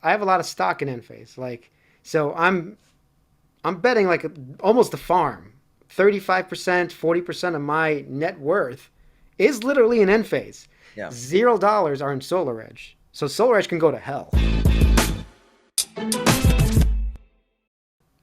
I have a lot of stock in Enphase. Like, so I'm betting like almost a farm. 35%, 40% of my net worth is literally in Enphase. Yeah. $0 are in SolarEdge. So SolarEdge can go to hell.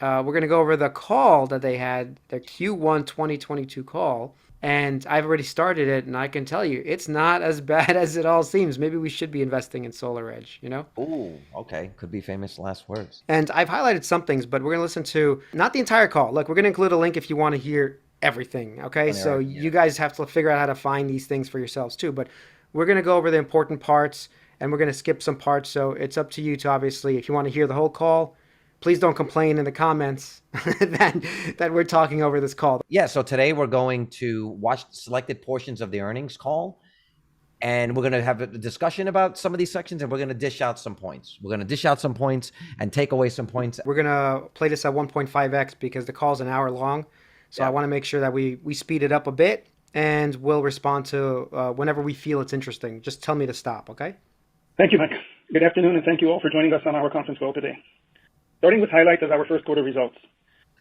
We're going to go over the call that they had, their Q1 2022 call. And I've already started it, and I can tell you, it's not as bad as it all seems. Maybe we should be investing in SolarEdge, you know? Ooh, okay. Could be famous last words. And I've highlighted some things, but we're going to listen to not the entire call. Look, we're going to include a link if you want to hear everything, okay? On So there, you yeah. guys have to figure out how to find these things for yourselves too. But we're going to go over the important parts, and we're going to skip some parts. So it's up to you to obviously, if you want to hear the whole call, please don't complain in the comments that we're talking over this call. Yeah, so today we're going to watch selected portions of the earnings call, and we're going to have a discussion about some of these sections, and we're going to dish out some points. We're going to dish out some points and take away some points. We're going to play this at 1.5x because the call's an hour long. So I want to make sure that we speed it up a bit, and we'll respond to whenever we feel it's interesting. Just tell me to stop, okay? Thank you, Mike. Good afternoon, and thank you all for joining us on our conference call today. Starting with highlights of our first quarter results.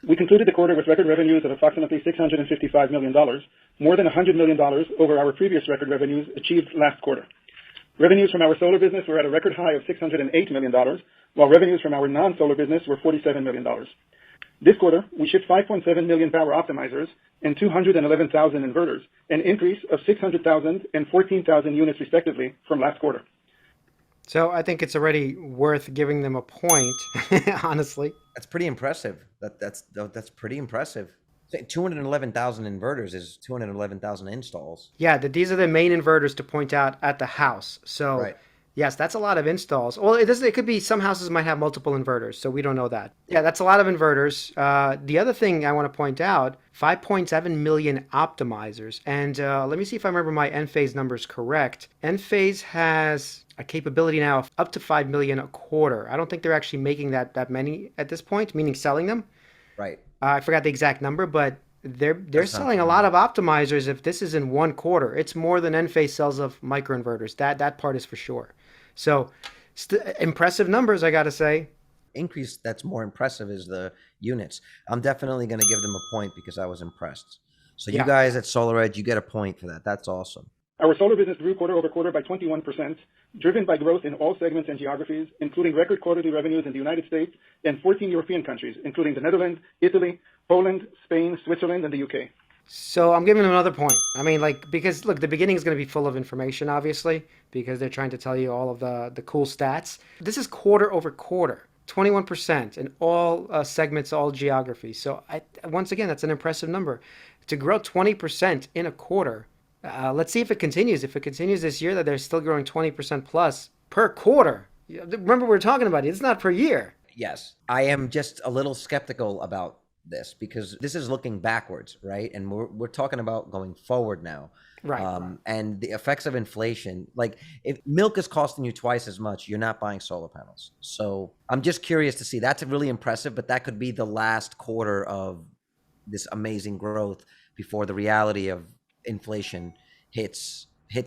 We concluded the quarter with record revenues of approximately $655 million, more than $100 million over our previous record revenues achieved last quarter. Revenues from our solar business were at a record high of $608 million, while revenues from our non-solar business were $47 million. This quarter, we shipped 5.7 million power optimizers and 211,000 inverters, an increase of 600,000 and 14,000 units respectively from last quarter. So I think it's already worth giving them a point, honestly. That's pretty impressive. That's pretty impressive. 211,000 inverters is 211,000 installs. Yeah, these are the main inverters to point out at the house. So Right. yes, that's a lot of installs. Well, it could be some houses might have multiple inverters, so we don't know that. Yeah, that's a lot of inverters. The other thing I want to point out, 5.7 million optimizers. And let me see if I remember my Enphase numbers correct. Enphase has a capability now of up to 5 million a quarter. I don't think they're actually making that many at this point, meaning selling them. Right. I forgot the exact number, but they're That's not selling a lot of optimizers. If this is in one quarter, it's more than Enphase sells of microinverters. That part is for sure. So impressive numbers, I got to say. increase that's more impressive is the units. I'm definitely going to give them a point because I was impressed. So you Yeah. guys at SolarEdge, you get a point for that. That's awesome. Our solar business grew quarter over quarter by 21%, driven by growth in all segments and geographies, including record quarterly revenues in the United States and 14 European countries, including the Netherlands, Italy, Poland, Spain, Switzerland, and the UK. So I'm giving them another point. I mean, like, because look, the beginning is going to be full of information, obviously, because they're trying to tell you all of the cool stats. This is quarter over quarter, 21% in all segments, all geographies. So once again, that's an impressive number. To grow 20% in a quarter, let's see if it continues. If it continues this year, that they're still growing 20% plus per quarter. Remember, we're talking about it. It's not per year. Yes, I am just a little skeptical about this because this is looking backwards, right? And we're talking about going forward now. Right. And the effects of inflation, like if milk is costing you twice as much, you're not buying solar panels. So I'm just curious to see. That's really impressive, but that could be the last quarter of this amazing growth before the reality of inflation hits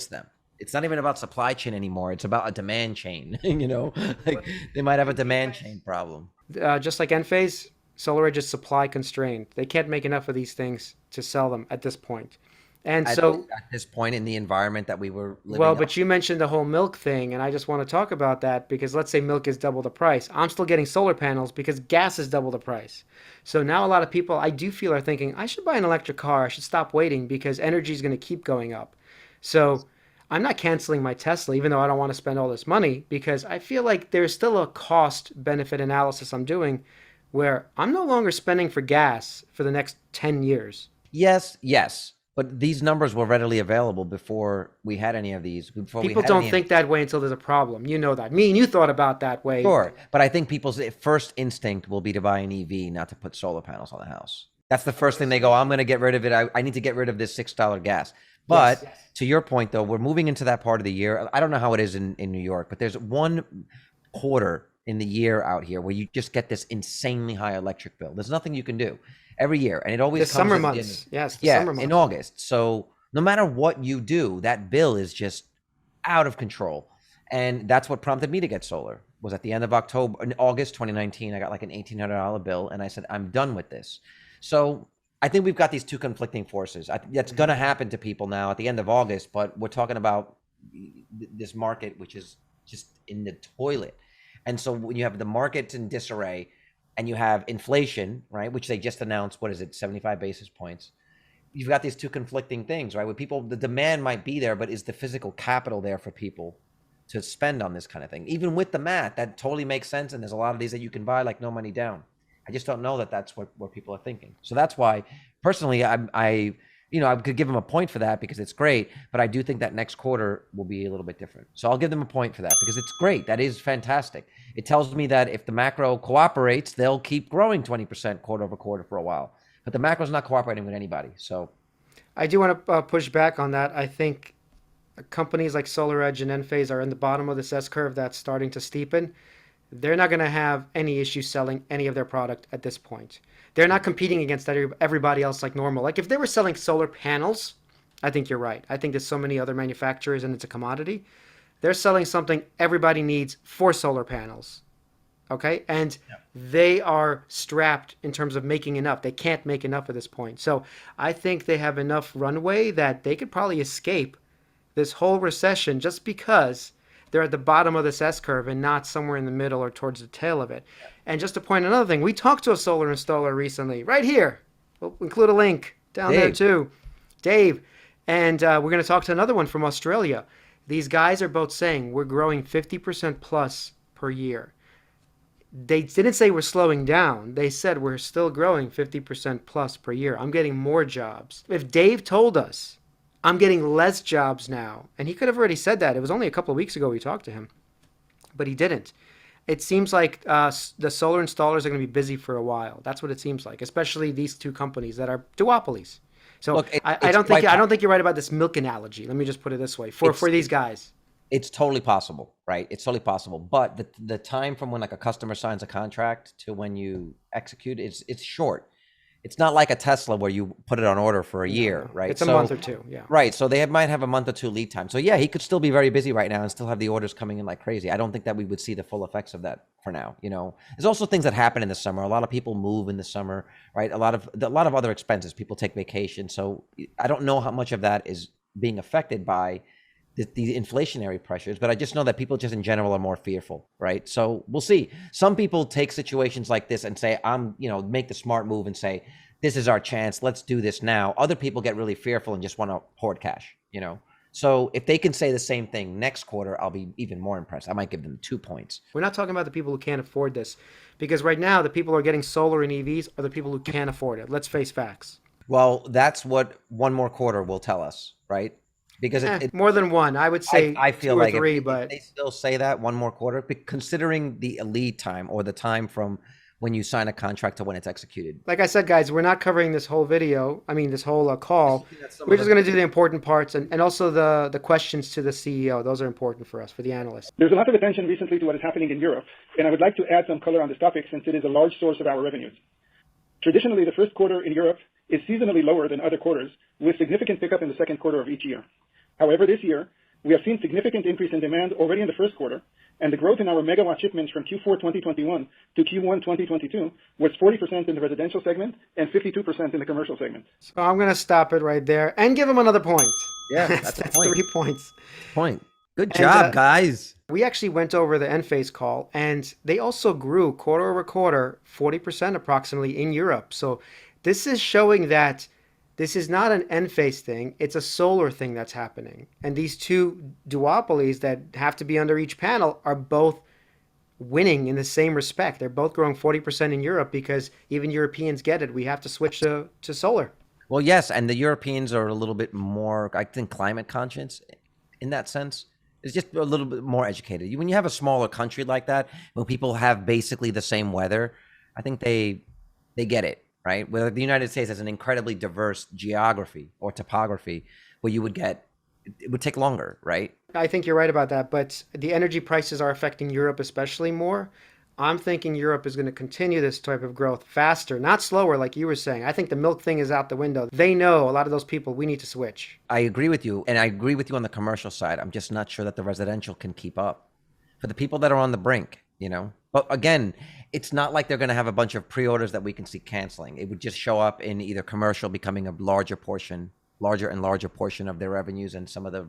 them. It's not even about supply chain anymore. It's about a demand chain, like they might have a demand chain problem. Just like Enphase, SolarEdge is supply constrained. They can't make enough of these things to sell them at this point. And so, At this point in the environment that we were living well, in. but you mentioned the whole milk thing, and I just want to talk about that because let's say milk is double the price. I'm still getting solar panels because gas is double the price. So now a lot of people, I do feel, are thinking, I should buy an electric car. I should stop waiting because energy is going to keep going up. So I'm not canceling my Tesla, even though I don't want to spend all this money, because I feel like there's still a cost benefit analysis I'm doing where I'm no longer spending for gas for the next 10 years. Yes. But these numbers were readily available before we had any of these. People don't think that way until there's a problem. You know that. Me and you thought about that way. Sure, but I think people's first instinct will be to buy an EV, not to put solar panels on the house. That's the first thing they go, I'm going to get rid of it. I need to get rid of this $6 gas. But Yes. to your point, though, we're moving into that part of the year. I don't know how it is in New York, but there's one quarter in the year out here where you just get this insanely high electric bill. There's nothing you can do every year. And it always The comes summer at the end months. of- Yes, the yeah, summer months. in August. So no matter what you do, that bill is just out of control. And that's what prompted me to get solar. was at the end of October, in August 2019. I got like an $1,800 bill, and I said, I'm done with this. So I think we've got these two conflicting forces. That's going to happen to people now at the end of August, but we're talking about this market, which is just in the toilet. And so when you have the markets in disarray and you have inflation, right, which they just announced, what is it, 75 basis points, you've got these two conflicting things, right? Where people, the demand might be there, but is the physical capital there for people to spend on this kind of thing? Even with the math, that totally makes sense. And there's a lot of these that you can buy like no money down. I just don't know that that's what people are thinking. So that's why, personally, I could give them a point for that because it's great, but I do think that next quarter will be a little bit different. So I'll give them a point for that because it's great. That is fantastic. It tells me that if the macro cooperates, they'll keep growing 20% quarter over quarter for a while. But the macro's not cooperating with anybody. So I do want to push back on that. I think companies like SolarEdge and Enphase are in the bottom of this S curve that's starting to steepen. They're not going to have any issue selling any of their product at this point. They're not competing against everybody else like normal. Like if they were selling solar panels, I think you're right. I think there's so many other manufacturers and it's a commodity. They're selling something everybody needs for solar panels. Okay? And they are strapped in terms of making enough. They can't make enough at this point. So I think they have enough runway that they could probably escape this whole recession just because they're at the bottom of this S curve and not somewhere in the middle or towards the tail of it. And just to point another thing, we talked to a solar installer recently, right here. We'll include a link down there too. Dave. And we're going to talk to another one from Australia. These guys are both saying we're growing 50% plus per year. They didn't say we're slowing down. They said we're still growing 50% plus per year. I'm getting more jobs. If Dave told us I'm getting less jobs now, and he could have already said that. It was only a couple of weeks ago we talked to him, but he didn't. It seems like the solar installers are going to be busy for a while. That's what it seems like, especially these two companies that are duopolies. So look, I don't think you're right about this milk analogy. Let me just put it this way for these guys. It's totally possible, right? It's totally possible. But the time from when like a customer signs a contract to when you execute, it's short. It's not like a Tesla where you put it on order for a year, right? It's a month or two, yeah. Right. So they might have a month or two lead time. So yeah, he could still be very busy right now and still have the orders coming in like crazy. I don't think that we would see the full effects of that for now. There's also things that happen in the summer. A lot of people move in the summer, right? A lot of other expenses. People take vacation. So I don't know how much of that is being affected by the inflationary pressures, but I just know that people just in general are more fearful, right? So we'll see. Some people take situations like this and say, make the smart move and say, this is our chance. Let's do this now. Other people get really fearful and just want to hoard cash, So if they can say the same thing next quarter, I'll be even more impressed. I might give them 2 points. We're not talking about the people who can't afford this because right now the people who are getting solar and EVs are the people who can't afford it. Let's face facts. Well, that's what one more quarter will tell us, right? Because more than one, I would say I feel 2 or like 3, if but they still say that one more quarter, considering the lead time or the time from when you sign a contract to when it's executed. Like I said, guys, we're not covering this whole video. This whole call. We're just going to do the important parts and also the questions to the CEO. Those are important for us, for the analysts. There's a lot of attention recently to what is happening in Europe, and I would like to add some color on this topic since it is a large source of our revenues. Traditionally, the first quarter in Europe is seasonally lower than other quarters, with significant pickup in the second quarter of each year. However, this year, we have seen significant increase in demand already in the first quarter, and the growth in our megawatt shipments from Q4 2021 to Q1 2022 was 40% in the residential segment and 52% in the commercial segment. So I'm going to stop it right there and give him another point. Yeah, that's 3 points. Good job, guys. We actually went over the Enphase call, and they also grew quarter over quarter, 40% approximately in Europe. So this is showing that this is not an Enphase thing. It's a solar thing that's happening. And these two duopolies that have to be under each panel are both winning in the same respect. They're both growing 40% in Europe because even Europeans get it. We have to switch to solar. Well, yes. And the Europeans are a little bit more, I think, climate conscious in that sense. It's just a little bit more educated. When you have a smaller country like that, when people have basically the same weather, I think they get it. Right? Where the United States has an incredibly diverse geography or topography where it would take longer, right? I think you're right about that, but the energy prices are affecting Europe especially more. I'm thinking Europe is going to continue this type of growth faster, not slower like you were saying. I think the milk thing is out the window. They know, a lot of those people, we need to switch. I agree with you, and I agree with you on the commercial side. I'm just not sure that the residential can keep up. For the people that are on the brink, you know. But again, it's not like they're going to have a bunch of pre-orders that we can see canceling. It would just show up in either commercial becoming a larger and larger portion of their revenues, and some of the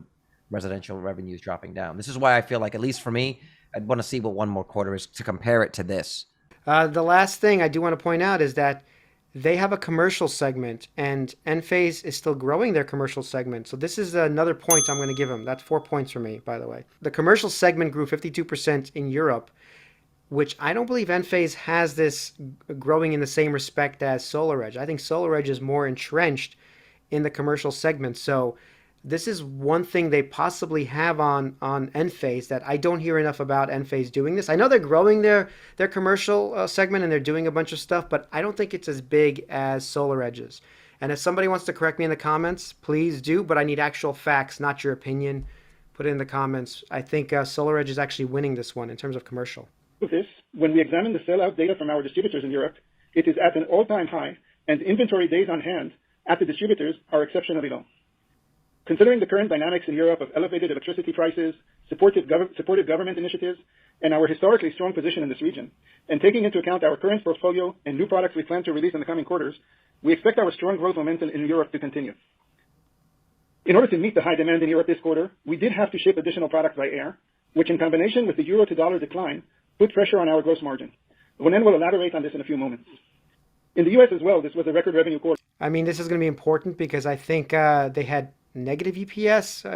residential revenues dropping down. This is why I feel like, at least for me, I'd want to see what one more quarter is to compare it to this. The last thing I do want to point out is that they have a commercial segment, and Enphase is still growing their commercial segment. So this is another point I'm going to give them. That's 4 points for me, by the way. The commercial segment grew 52% in Europe, which I don't believe Enphase has this growing in the same respect as SolarEdge. I think SolarEdge is more entrenched in the commercial segment. So this is one thing they possibly have on Enphase that I don't hear enough about Enphase doing this. I know they're growing their commercial segment and they're doing a bunch of stuff, but I don't think it's as big as SolarEdge's. And if somebody wants to correct me in the comments, please do, but I need actual facts, not your opinion. Put it in the comments. I think SolarEdge is actually winning this one in terms of commercial. With this, when we examine the sellout data from our distributors in Europe, it is at an all-time high, and inventory days on hand at the distributors are exceptionally low. Considering the current dynamics in Europe of elevated electricity prices, supportive government initiatives, and our historically strong position in this region, and taking into account our current portfolio and new products we plan to release in the coming quarters, we expect our strong growth momentum in Europe to continue. In order to meet the high demand in Europe this quarter, we did have to ship additional products by air, which in combination with the euro to dollar decline put pressure on our gross margin. Ronen will elaborate on this in a few moments. In the U.S. as well, this was a record revenue quarter. I mean, this is going to be important because I think they had negative EPS.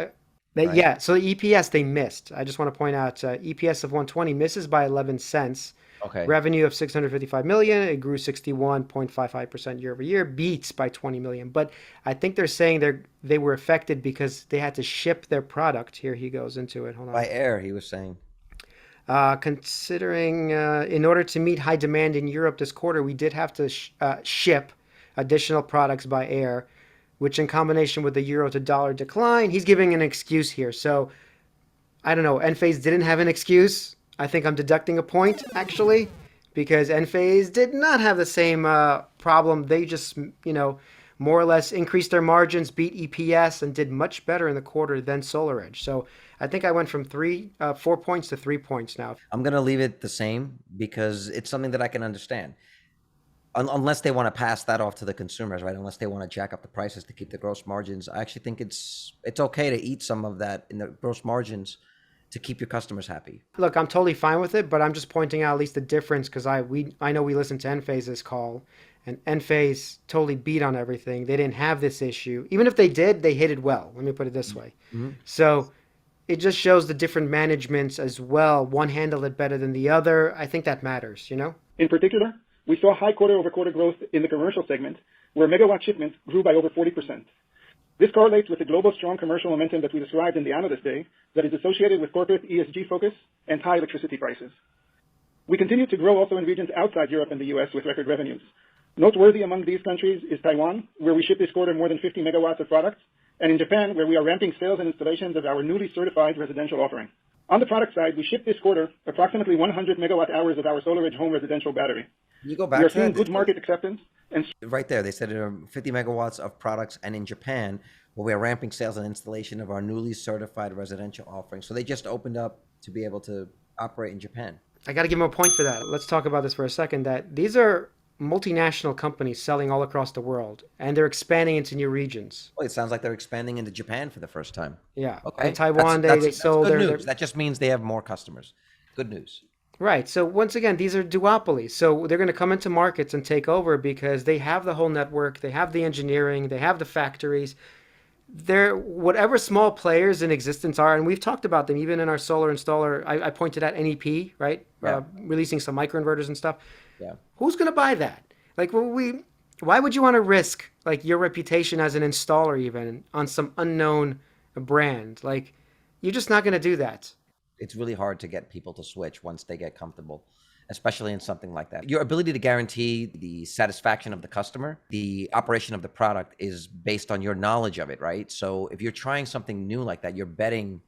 Right. Yeah, so the EPS they missed. I just want to point out EPS of 120 misses by 11 cents. Okay. Revenue of 655 million, it grew 61.55% year over year, beats by 20 million. But I think they're saying they were affected because they had to ship their product. Here he goes into it. Hold on. By air, he was saying. Considering in order to meet high demand in Europe this quarter, we did have to ship additional products by air, which in combination with the euro to dollar decline, he's giving an excuse here. So I don't know. Enphase didn't have an excuse. I think I'm deducting a point, actually, because Enphase did not have the same problem. They just, more or less increased their margins, beat EPS, and did much better in the quarter than SolarEdge. So I think I went from 4 points to 3 points now. I'm going to leave it the same because it's something that I can understand. Unless they want to pass that off to the consumers, right? Unless they want to jack up the prices to keep the gross margins. I actually think it's okay to eat some of that in the gross margins to keep your customers happy. Look, I'm totally fine with it, but I'm just pointing out at least the difference because I know we listened to Enphase's call, and Enphase totally beat on everything. They didn't have this issue. Even if they did, they hit it well. Let me put it this way. Mm-hmm. So it just shows the different managements as well. One handled it better than the other. I think that matters, In particular, we saw high quarter-over-quarter growth in the commercial segment, where megawatt shipments grew by over 40%. This correlates with the global strong commercial momentum that we described in the Analyst Day that is associated with corporate ESG focus and high electricity prices. We continue to grow also in regions outside Europe and the U.S. with record revenues. Noteworthy among these countries is Taiwan, where we shipped this quarter more than 50 megawatts of products, and in Japan, where we are ramping sales and installations of our newly certified residential offering. On the product side, we shipped this quarter approximately 100 megawatt hours of our SolarEdge home residential battery. Can you go back we are to seeing that? good market acceptance. And right there, they said 50 megawatts of products, and in Japan, where we are ramping sales and installation of our newly certified residential offering. So they just opened up to be able to operate in Japan. I got to give them a point for that. Let's talk about this for a second. That these are multinational companies selling all across the world, and they're expanding into new regions. Well, it sounds like they're expanding into Japan for the first time. Yeah. Okay. In Taiwan, they sold good their news. That just means they have more customers. Good news. Right. So once again, these are duopolies. So they're going to come into markets and take over because they have the whole network, they have the engineering, they have the factories. They're whatever small players in existence are, and we've talked about them even in our solar installer. I pointed at NEP, right? Yeah. Releasing some microinverters and stuff. Yeah. Who's going to buy that? Like, why would you want to risk like your reputation as an installer even on some unknown brand? Like, you're just not going to do that. It's really hard to get people to switch once they get comfortable, especially in something like that. Your ability to guarantee the satisfaction of the customer, the operation of the product is based on your knowledge of it, right? So if you're trying something new like that, you're betting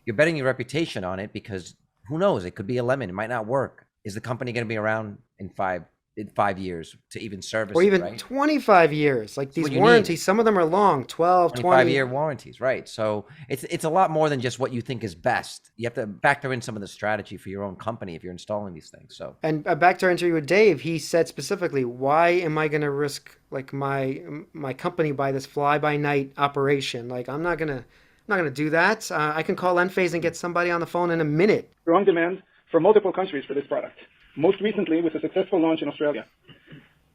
your reputation on it because who knows? It could be a lemon. It might not work. Is the company going to be around in 5, in 5 years to even service Or it, even right? 25 years. Like That's these what you need. warranties, some of them are long, 12, 20. 25-year warranties, right? So it's a lot more than just what you think is best. You have to factor in some of the strategy for your own company if you're installing these things. So And back to our interview with Dave, he said specifically, "Why am I going to risk like my company by this fly by night operation? Like I'm not gonna do that. I can call Enphase and get somebody on the phone in a minute." Strong demand from multiple countries for this product, most recently with a successful launch in Australia.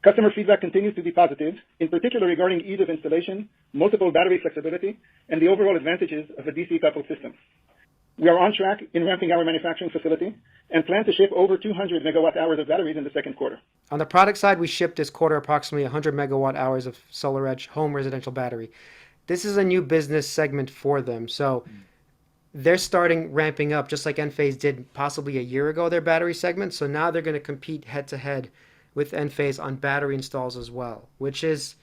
Customer feedback continues to be positive, in particular regarding ease of installation, multiple battery flexibility, and the overall advantages of a DC coupled system. We are on track in ramping our manufacturing facility and plan to ship over 200 megawatt hours of batteries in the second quarter. On the product side, we shipped this quarter approximately 100 megawatt hours of SolarEdge home residential battery. This is a new business segment for them, so they're starting ramping up just like Enphase did possibly a year ago their battery segment. So now they're going to compete head to head with Enphase on battery installs as well, which is,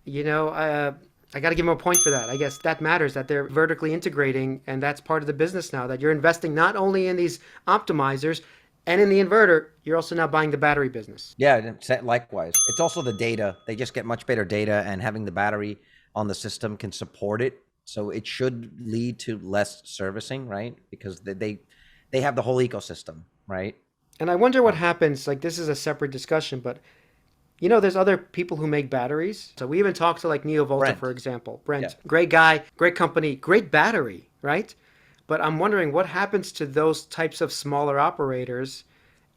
I got to give them a point for that. I guess that matters that they're vertically integrating, and that's part of the business now. That you're investing not only in these optimizers and in the inverter, you're also now buying the battery business. yeah, likewise. It's also the data. They just get much better data, and having the battery on the system can support it. So it should lead to less servicing, right? Because they have the whole ecosystem, right? And I wonder what happens. Like this is a separate discussion, but there's other people who make batteries. So we even talked to like NeoVolta, Brent. for example. Brent, Yeah. great guy, great company, great battery, right? But I'm wondering what happens to those types of smaller operators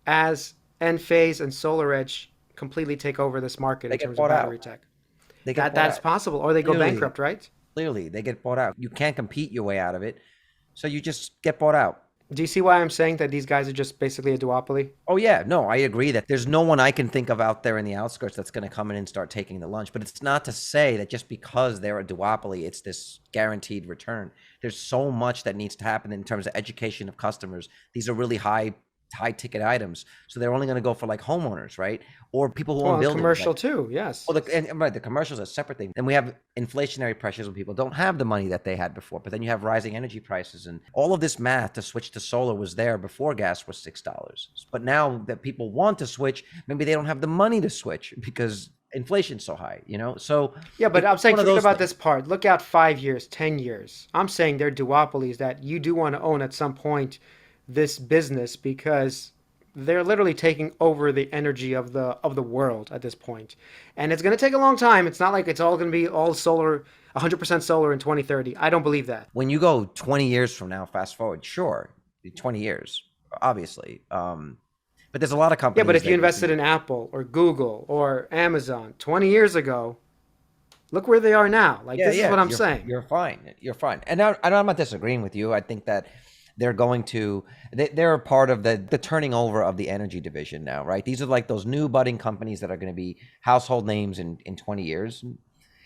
as Enphase and SolarEdge completely take over this market They in get terms of bought battery out. tech. They get bought That's out. possible, or they go Clearly, bankrupt, right? clearly, they get bought out. You can't compete your way out of it. So you just get bought out. Do you see why I'm saying that these guys are just basically a duopoly? Oh yeah, no, I agree that there's no one I can think of out there in the outskirts that's going to come in and start taking the lunch. But it's not to say that just because they're a duopoly, it's this guaranteed return. There's so much that needs to happen in terms of education of customers. These are really high ticket items, so they're only going to go for like homeowners, right? Or people who Well, own and buildings. commercial Like, too, yes. well, right, the commercials are a separate thing. And we have inflationary pressures when people don't have the money that they had before. But then you have rising energy prices, and all of this math to switch to solar was there before gas was $6. But now that people want to switch, maybe they don't have the money to switch because inflation's so high, So Yeah, but it's I'm saying one of forget those about things. this part. Look out 5 years, 10 years. I'm saying they're duopolies that you do want to own at some point this business because they're literally taking over the energy of the world at this point. And it's going to take a long time. It's not like it's all going to be all solar, 100% solar in 2030. I don't believe that. When you go 20 years from now, fast forward, sure, 20 years, obviously. But there's a lot of Yeah, but companies if you that invested in Apple or Google or Amazon 20 years ago, look where they are now. Like this is what I'm saying. You're fine. You're fine. And now, I'm not disagreeing with you. I think that they're a part of the turning over of the energy division now, right? These are like those new budding companies that are going to be household names in 20 years.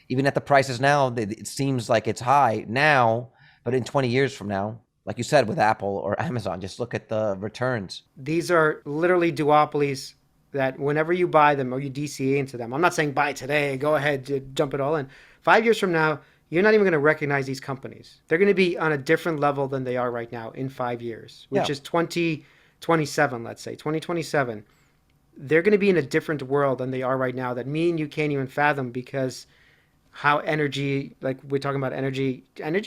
Even at the prices now, it seems like it's high now, but in 20 years from now, like you said, with Apple or Amazon, just look at the returns. These are literally duopolies that whenever you buy them or you DCA into them, I'm not saying buy today, go ahead, jump it all in. 5 years from now, you're not even going to recognize these companies. They're going to be on a different level than they are right now in 5 years, which is 2027, let's say, 2027. They're going to be in a different world than they are right now that me and you can't even fathom because how energy, like we're talking about energy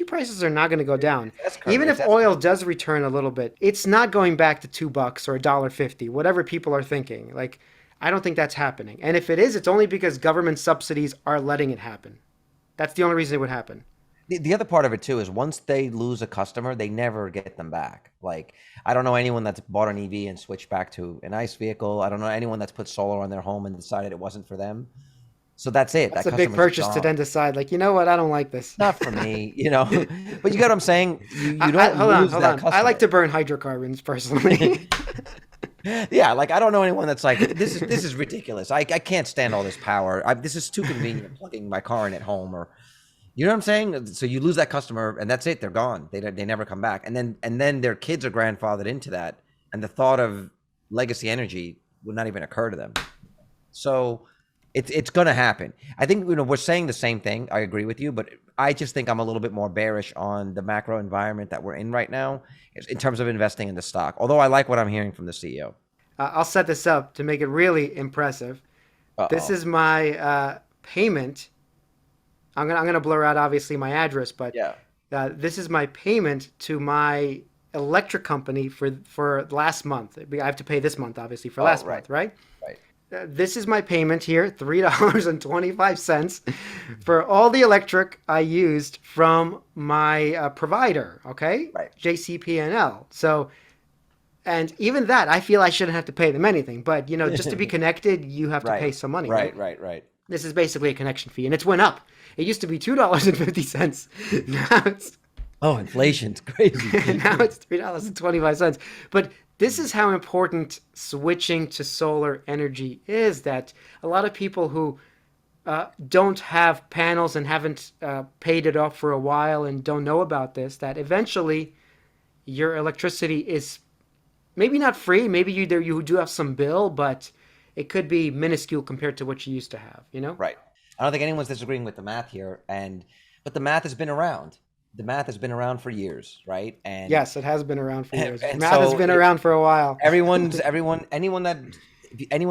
prices are not going to go down. That's correct. Even if oil does return a little bit, it's not going back to $2 or $1.50, whatever people are thinking. Like, I don't think that's happening. And if it is, it's only because government subsidies are letting it happen. That's the only reason it would happen. The other part of it too is once they lose a customer, they never get them back. Like, I don't know anyone that's bought an EV and switched back to an ICE vehicle. I don't know anyone that's put solar on their home and decided it wasn't for them. So that's it. That's That a big customer's purchase to gone. then decide, like, you know what, I don't like this. Not for me, But you get what I'm saying? You don't Hold lose on. that customer. I like to burn hydrocarbons personally. Yeah, like I don't know anyone that's like, this is ridiculous. I can't stand all this power. This is too convenient plugging my car in at home, or you know what I'm saying? So you lose that customer and that's it. They're gone. They never come back. And then their kids are grandfathered into that. And the thought of legacy energy would not even occur to them. So it's going to happen. I think, we're saying the same thing. I agree with you, but I just think I'm a little bit more bearish on the macro environment that we're in right now in terms of investing in the stock. Although I like what I'm hearing from the CEO. I'll set this up to make it really impressive. This Uh-oh. is my payment. I'm gonna blur out obviously my address, but Yeah. this is my payment to my electric company for last month. I have to pay this month obviously for Oh, last right. month, right? Right. This is my payment here, $3.25 for all the electric I used from my provider, okay? Right. JCP&L. So, and even that, I feel I shouldn't have to pay them anything. But, just to be connected, you have to pay Right. some money, right? Right. Right. Right. This is basically a connection fee, and it's went up. It used to be $2.50. Now it's Oh, inflation's crazy. now it's $3.25. But this is how important switching to solar energy is, that a lot of people who don't have panels and haven't paid it off for a while and don't know about this, that eventually your electricity is maybe not free. Maybe you do have some bill, but it could be minuscule compared to what you used to have, Right. I don't think anyone's disagreeing with the math here, but the math has been around. The math has been around for years, right? And Yes, it has been around for years. and Math has so been around for a while. anyone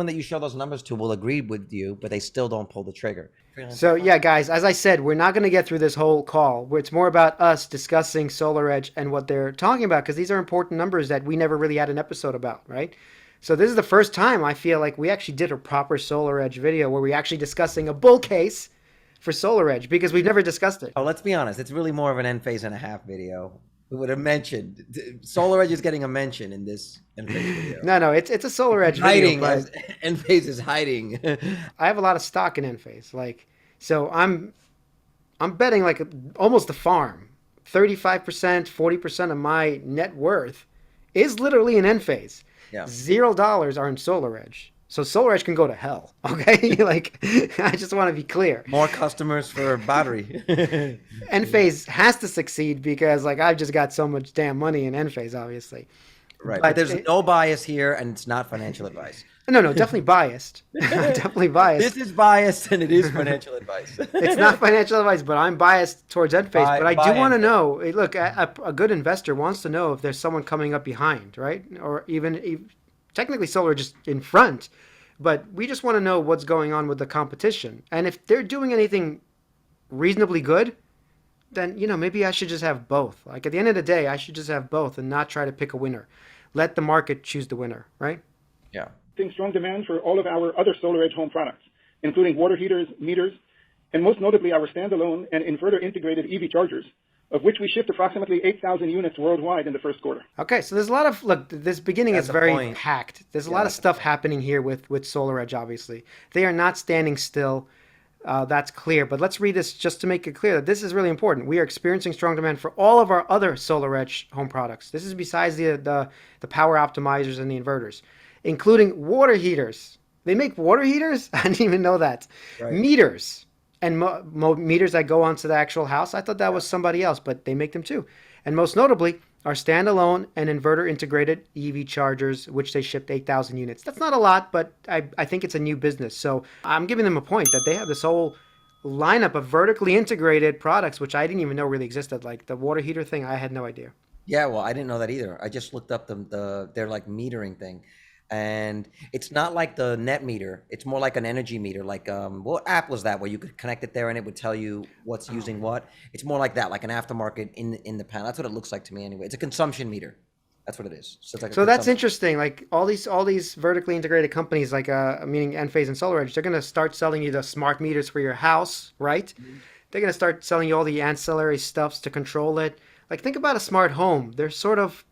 that you show those numbers to will agree with you, but they still don't pull the trigger. So yeah, guys, as I said, we're not going to get through this whole call. It's more about us discussing SolarEdge and what they're talking about, because these are important numbers that we never really had an episode about, right? So this is the first time I feel like we actually did a proper SolarEdge video where we're actually discussing a bull case for SolarEdge, because we've never discussed it. Oh, let's be honest. It's really more of an Enphase and a half video. We would have mentioned SolarEdge is getting a mention in this Enphase video. No, it's a SolarEdge Hiding video, as Enphase is hiding. I have a lot of stock in Enphase, so I'm betting like almost a farm. 35%, 40% of my net worth is literally in Enphase. Yeah. $0 are in SolarEdge. So SolarEdge can go to hell, okay? I just want to be clear. More customers for battery. Enphase has to succeed because I've just got so much damn money in Enphase, obviously. Right. But there's no bias here, and it's not financial advice. No, definitely biased. Definitely biased. This is biased, and it is financial advice. It's not financial advice, but I'm biased towards Enphase. But I do want to Enphase. know, look, a good investor wants to know if there's someone coming up behind, right? Or even technically Solar just in front, but we just want to know what's going on with the competition. And if they're doing anything reasonably good, then, maybe I should just have both. At the end of the day, I should just have both and not try to pick a winner. Let the market choose the winner, right? Yeah. Seeing strong demand for all of our other SolarEdge home products, including water heaters, meters, and most notably our standalone and inverter integrated EV chargers, of which we shipped approximately 8,000 units worldwide in the first quarter. Okay, so there's a lot of, look, this beginning That's is the very point. packed. There's a Yeah, lot of that's the stuff point. happening here with SolarEdge, obviously. They are not standing still. That's clear. But let's read this just to make it clear that this is really important. We are experiencing strong demand for all of our other SolarEdge home products. This is besides the power optimizers and the inverters, including water heaters. They make water heaters? I didn't even know that. Right. Meters and meters that go onto the actual house. I thought that was somebody else, but they make them too. And most notably, our standalone and inverter integrated EV chargers, which they shipped 8,000 units. That's not a lot, but I think it's a new business. So I'm giving them a point that they have this whole lineup of vertically integrated products, which I didn't even know really existed. Like the water heater thing, I had no idea. Yeah, well, I didn't know that either. I just looked up their like metering thing. And it's not like the net meter. It's more like an energy meter. Like what app was that where you could connect it there and it would tell you what's using what? It's more like that, like an aftermarket in the panel. That's what it looks like to me anyway. It's a consumption meter. That's what it is. So it's like So that's interesting. Like all these vertically integrated companies, like meaning Enphase and SolarEdge, they're gonna start selling you the smart meters for your house, right? They're gonna start selling you all the ancillary stuffs to control it. Like think about a smart home. They're sort of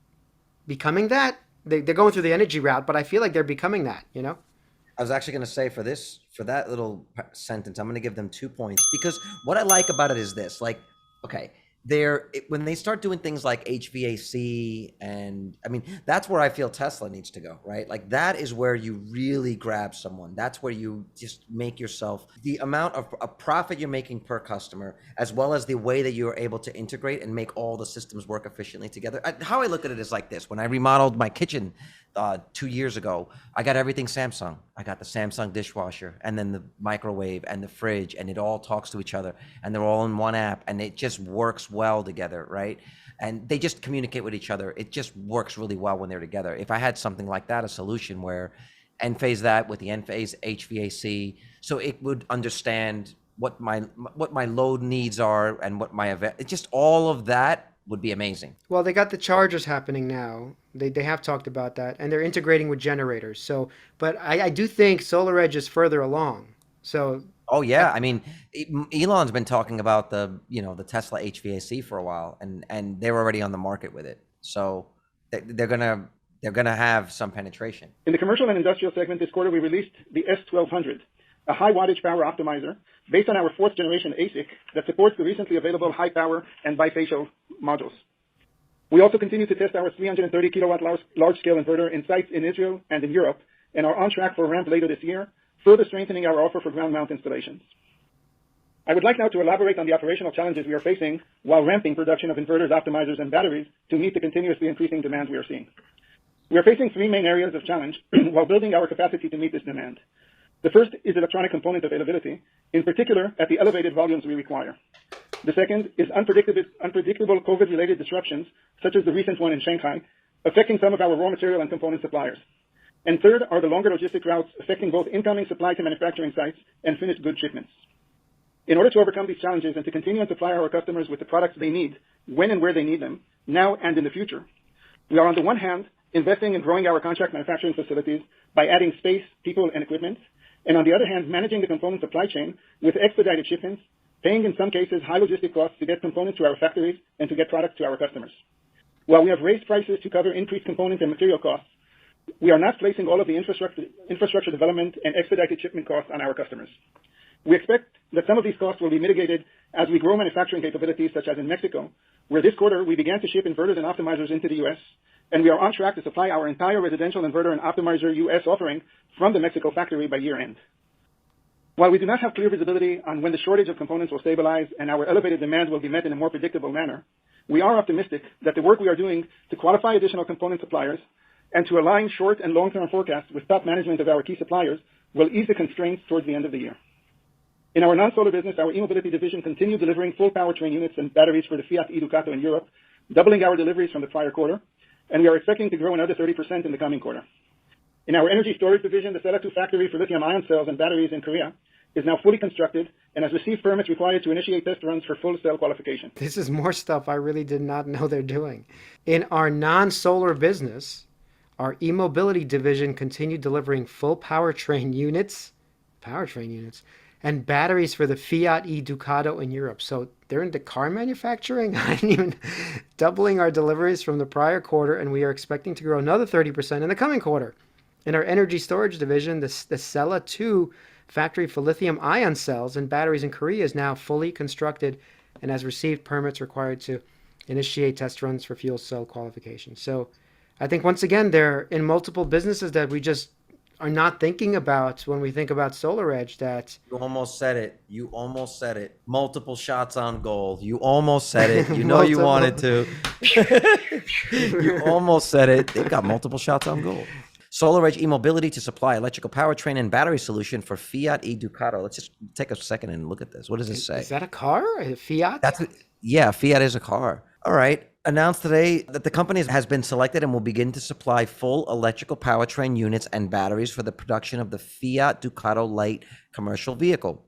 becoming that. They're going through the energy route, but I feel like they're becoming that, I was actually going to say for that little sentence, I'm going to give them 2 points because what I like about it is this, like, okay, when they start doing things like HVAC and I mean, that's where I feel Tesla needs to go, right? Like that is where you really grab someone. That's where you just make yourself the amount of a profit you're making per customer, as well as the way that you're able to integrate and make all the systems work efficiently together. How I look at it is like this. When I remodeled my kitchen 2 years ago, I got everything Samsung. I got the Samsung dishwasher and then the microwave and the fridge, and it all talks to each other and they're all in one app and it just works well together, right? and they just communicate with each other. It just works really well when they're together. If I had something like that, a solution where Enphase that with the Enphase HVAC, so it would understand what my load needs are and what my event, it just all of that would be amazing. Well, they got the chargers happening now. They have talked about that, and they're integrating with generators. So, but I do think SolarEdge is further along. So, Oh I, yeah, I mean, Elon's been talking about the Tesla HVAC for a while, and they're already on the market with it. So they're gonna have some penetration. In the commercial and industrial segment this quarter, we released the S1200, a high wattage power optimizer based on our fourth generation ASIC that supports the recently available high power and bifacial modules. We also continue to test our 330 kilowatt large scale inverter in sites in Israel and in Europe, and are on track for a ramp later this year, further strengthening our offer for ground mount installations. I would like now to elaborate on the operational challenges we are facing while ramping production of inverters, optimizers, and batteries to meet the continuously increasing demand we are seeing. We are facing three main areas of challenge while building our capacity to meet this demand. The first is electronic component availability, in particular at the elevated volumes we require. The second is unpredictable COVID-related disruptions, such as the recent one in Shanghai, affecting some of our raw material and component suppliers. And third are the longer logistic routes affecting both incoming supply to manufacturing sites and finished goods shipments. In order to overcome these challenges and to continue to supply our customers with the products they need, when and where they need them, now and in the future, we are on the one hand investing in growing our contract manufacturing facilities by adding space, people, and equipment, and on the other hand, managing the component supply chain with expedited shipments, paying in some cases high logistic costs to get components to our factories and to get products to our customers. While we have raised prices to cover increased component and material costs, we are not placing all of the infrastructure development and expedited shipment costs on our customers. We expect that some of these costs will be mitigated as we grow manufacturing capabilities, such as in Mexico, where this quarter we began to ship inverters and optimizers into the U.S., and we are on track to supply our entire residential inverter and optimizer U.S. offering from the Mexico factory by year end. While we do not have clear visibility on when the shortage of components will stabilize and our elevated demand will be met in a more predictable manner, we are optimistic that the work we are doing to qualify additional component suppliers and to align short and long-term forecasts with top management of our key suppliers will ease the constraints towards the end of the year. In our non-solar business, our e-mobility division continued delivering full powertrain units and batteries for the Fiat e-Ducato in Europe, doubling our deliveries from the prior quarter, and we are expecting to grow another 30% in the coming quarter. In our energy storage division, the SEDG factory for lithium-ion cells and batteries in Korea is now fully constructed and has received permits required to initiate test runs for full cell qualification. this is more stuff I really did not know they're doing. In our non-solar business, our e-mobility division continued delivering full powertrain units, and batteries for the Fiat e-Ducato in Europe. So they're into car manufacturing. I didn't even doubling our deliveries from the prior quarter, and we are expecting to grow another 30% in the coming quarter. In our energy storage division, the Sella 2 factory for lithium-ion cells and batteries in Korea is now fully constructed and has received permits required to initiate test runs for fuel cell qualification. So I think once again, they're in multiple businesses that we just are not thinking about when we think about SolarEdge. That You almost said it. You almost said it. Multiple shots on goal. You almost said it. You know you wanted to. You almost said it. They've got multiple shots on goal. SolarEdge e-mobility to supply electrical powertrain and battery solution for Fiat e-Ducato. Let's just take a second and look at this. What does this say? is that a car? A Fiat? Yeah, Fiat is a car. All right. Announced today that the company has been selected and will begin to supply full electrical powertrain units and batteries for the production of the Fiat Ducato light commercial vehicle.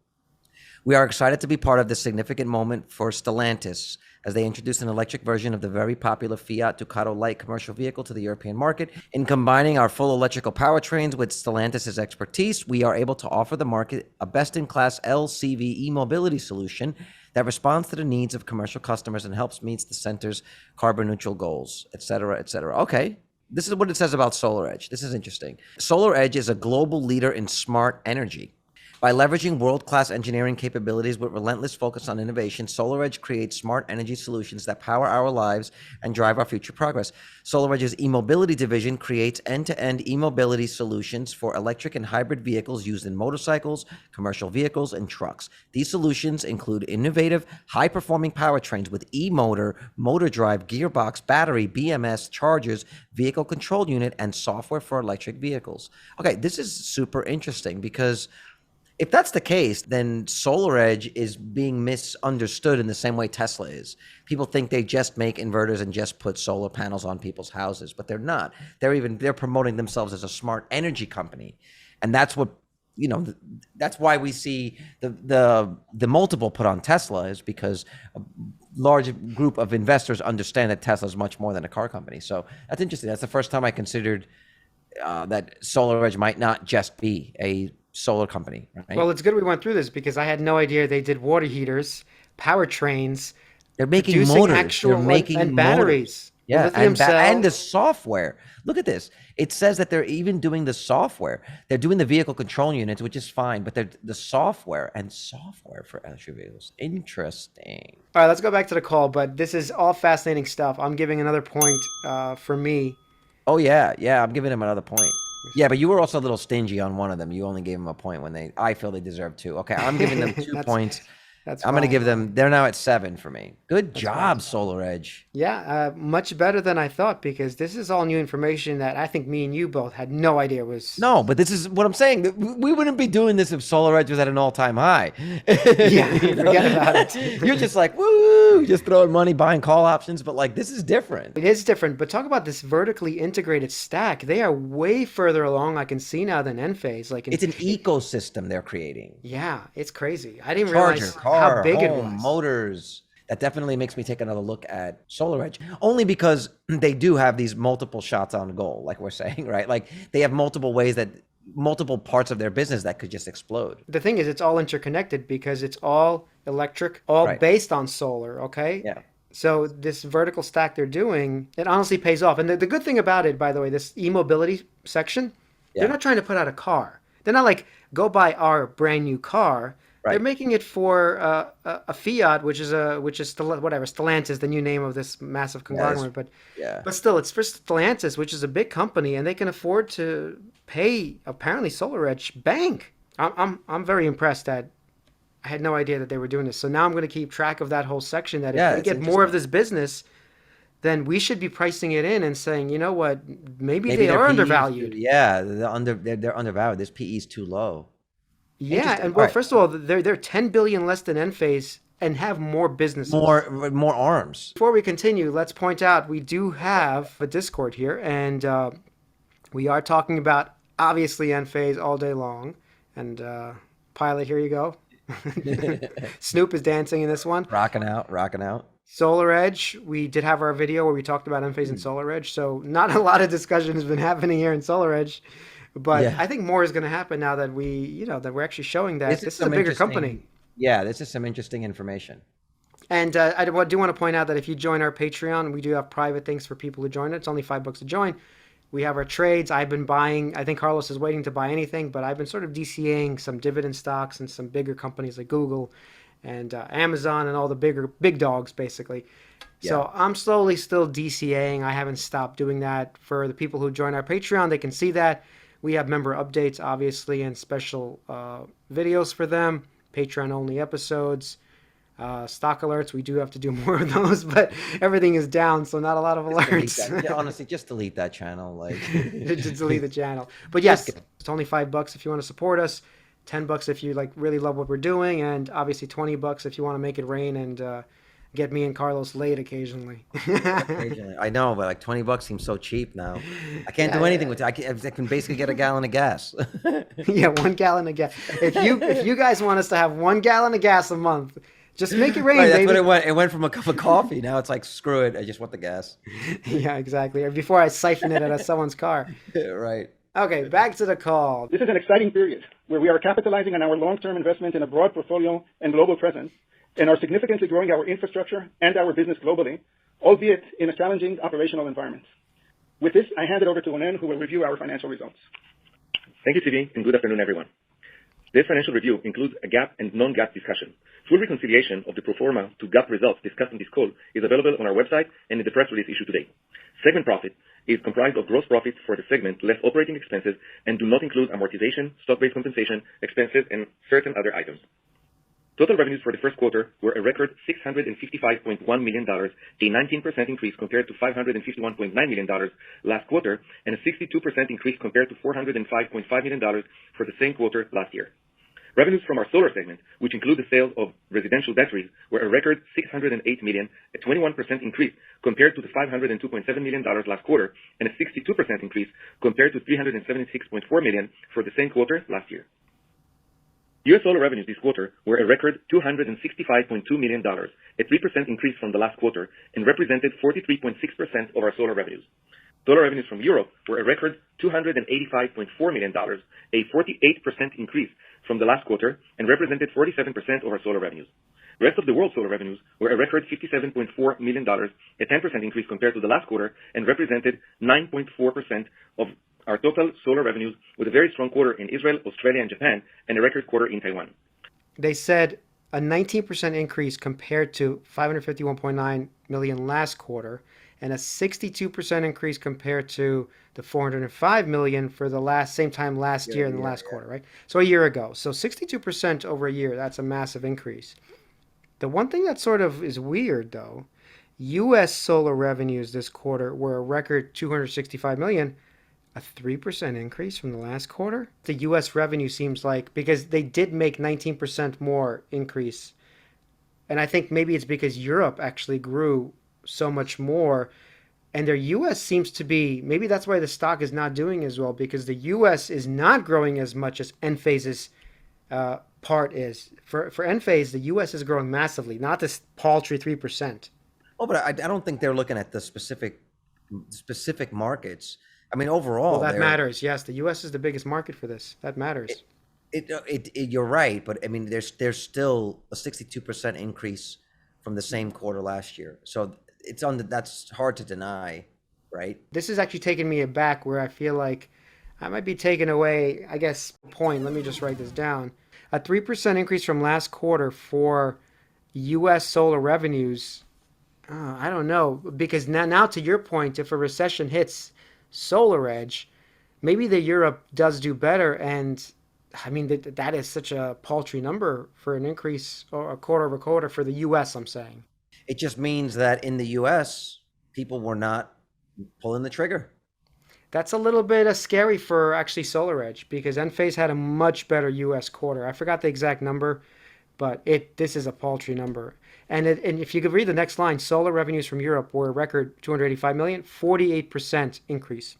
We are excited to be part of this significant moment for Stellantis as they introduce an electric version of the very popular Fiat Ducato light commercial vehicle to the European market. In combining our full electrical powertrains with Stellantis' expertise, we are able to offer the market a best-in-class LCV e-mobility solution that responds to the needs of commercial customers and helps meet the center's carbon neutral goals, et cetera, et cetera. Okay, this is what it says about SolarEdge. This is interesting. SolarEdge is a global leader in smart energy. By leveraging world-class engineering capabilities with relentless focus on innovation, SolarEdge creates smart energy solutions that power our lives and drive our future progress. SolarEdge's e-mobility division creates end-to-end e-mobility solutions for electric and hybrid vehicles used in motorcycles, commercial vehicles, and trucks. These solutions include innovative, high-performing powertrains with e-motor, motor drive, gearbox, battery, BMS, chargers, vehicle control unit, and software for electric vehicles. Okay, this is super interesting because If that's the case, then SolarEdge is being misunderstood in the same way Tesla is. People think they just make inverters and just put solar panels on people's houses, but they're not. They're promoting themselves as a smart energy company, and that's what that's why we see the multiple put on Tesla is because a large group of investors understand that Tesla is much more than a car company. So that's interesting. That's the first time I considered that SolarEdge might not just be a solar company, right? Well, it's good we went through this because I had no idea they did water heaters, powertrains, They're making producing motors. They're actual and making motors. batteries, the Yeah, lithium and the cell. software. Look at this. It says that they're even doing the software. They're doing the vehicle control units, which is fine, but they're the software for electric vehicles. Interesting. All right, let's go back to the call, but this is all fascinating stuff. I'm giving another point for me. Oh yeah, yeah. I'm giving them another point. Yeah, but you were also a little stingy on one of them. You only gave them a point when I feel they deserve two. Okay, I'm giving them 2 That's points. that's I'm going to fine. give them. They're now at 7 for me. Good That's fine. job, SolarEdge. Yeah, much better than I thought because this is all new information that I think me and you both had no idea was. No, but this is what I'm saying. We wouldn't be doing this if SolarEdge was at an all-time high. Yeah, You know? forget about it. You're just like, woo, just throwing money, buying call options. But like, this is different. It is different, but talk about this vertically integrated stack. They are way further along, I can see now, than Enphase. It's an ecosystem they're creating. yeah, it's crazy. I didn't Charger, realize car, how big it home, was. motors. That definitely makes me take another look at SolarEdge, only because they do have these multiple shots on goal, like we're saying, right? Like they have multiple parts of their business that could just explode. The thing is, it's all interconnected because it's all electric, all Right. based on solar, okay? Yeah. So this vertical stack they're doing, it honestly pays off. And the good thing about it, by the way, this e-mobility section, they're Yeah. not trying to put out a car. They're not like, go buy our brand new car. They're Right. making it for a Fiat, which is whatever, Stellantis, the new name of this massive conglomerate. Yeah. But still, it's for Stellantis, which is a big company, and they can afford to pay apparently SolarEdge bank. I'm very impressed that I had no idea that they were doing this. So now I'm going to keep track of that whole section. That if Yeah. they It's get more of interesting. this business, then we should be pricing it in and saying, you know what, maybe Maybe they their are PE undervalued. yeah, they're undervalued. This PE is too low. Yeah, Interesting. and All well, right. first of all, they're 10 billion less than Enphase and have more businesses. More arms. Before we continue, let's point out we do have a Discord here, and we are talking about obviously Enphase all day long. And Pilot, here you go. Snoop is dancing in this one. Rocking out, rocking out. SolarEdge, we did have our video where we talked about Enphase and SolarEdge, so not a lot of discussion has been happening here in SolarEdge, but Yeah. I think more is going to happen now that that we're actually showing that This is this is a some bigger interesting. company. Yeah, this is some interesting information. And I do want to point out that if you join our Patreon, we do have private things for people who join it. It's only $5 to join. We have our trades. I've been buying. I think Carlos is waiting to buy anything, but I've been sort of DCAing some dividend stocks and some bigger companies like Google and Amazon and all the big dogs, basically. So I'm slowly still DCAing. I haven't stopped doing that. For the people who join our Patreon, they can see that. We have member updates, obviously, and special videos for them, Patreon-only episodes. Stock alerts, we do have to do more of those, but everything is down, so not a lot of Delete alerts. that. Yeah, honestly, just delete that channel. Like, Just delete the channel. But yes, it's only $5 if you want to support us, $10 if you like really love what we're doing, and obviously $20 if you want to make it rain and get me and Carlos late occasionally. occasionally. I know, but like $20 seems so cheap now. I can't Yeah, do anything with it. I can basically get a gallon of gas. Yeah, 1 gallon of gas. If you guys want us to have 1 gallon of gas a month, just make it rain, Right, that's baby. what it went. It went from a cup of coffee. Now it's like, screw it. I just want the gas. Yeah, exactly. Or before I siphon it out of someone's car. Right. Okay, back to the call. This is an exciting period where we are capitalizing on our long-term investment in a broad portfolio and global presence and are significantly growing our infrastructure and our business globally, albeit in a challenging operational environment. With this, I hand it over to Onen, who will review our financial results. Thank you, TV, and good afternoon, everyone. This financial review includes a GAAP and non-GAAP discussion. Full reconciliation of the pro forma to GAAP results discussed on this call is available on our website and in the press release issued today. Segment profit is comprised of gross profits for the segment less operating expenses and do not include amortization, stock-based compensation, expenses, and certain other items. Total revenues for the first quarter were a record $655.1 million, a 19% increase compared to $551.9 million last quarter, and a 62% increase compared to $405.5 million for the same quarter last year. Revenues from our solar segment, which include the sale of residential batteries, were a record $608 million, a 21% increase compared to the $502.7 million last quarter, and a 62% increase compared to $376.4 million for the same quarter last year. U.S. solar revenues this quarter were a record $265.2 million, a 3% increase from the last quarter, and represented 43.6% of our solar revenues. Solar revenues from Europe were a record $285.4 million, a 48% increase from the last quarter, and represented 47% of our solar revenues. Rest of the world solar revenues were a record $57.4 million, a 10% increase compared to the last quarter, and represented 9.4% of our total solar revenues, with a very strong quarter in Israel, Australia, and Japan, and a record quarter in Taiwan. They said a 19% increase compared to 551.9 million last quarter, and a 62% increase compared to the 405 million for the same time last year in the last quarter, right? So a year ago. So 62% over a year, that's a massive increase. The one thing that sort of is weird, though, U.S. solar revenues this quarter were a record 265 million, a 3% increase from the last quarter. The U.S. revenue seems like, because they did make 19% more increase, and I think maybe it's because Europe actually grew so much more, and their U.S. seems to be, maybe that's why the stock is not doing as well, because the U.S. is not growing as much as Enphase's part is. For Enphase, the U.S. is growing massively, not this paltry 3%. Oh, but I don't think they're looking at the specific markets. I mean, overall, well, that matters. Yes, the U.S. is the biggest market for this. That matters. You're right, but I mean, there's still a 62% increase from the same quarter last year. So that's hard to deny, right? This is actually taking me aback, where I feel like I might be taking away, I guess, point. Let me just write this down. A 3% increase from last quarter for U.S. solar revenues. I don't know, because now to your point, if a recession hits SolarEdge, maybe the Europe does do better, and I mean that is such a paltry number for an increase or a quarter over quarter for the U.S. I'm saying it just means that in the U.S. people were not pulling the trigger. That's a little bit scary for actually SolarEdge, because Enphase had a much better U.S. quarter. I forgot the exact number, but this is a paltry number. And if you could read the next line, solar revenues from Europe were a record 285 million, 48% increase.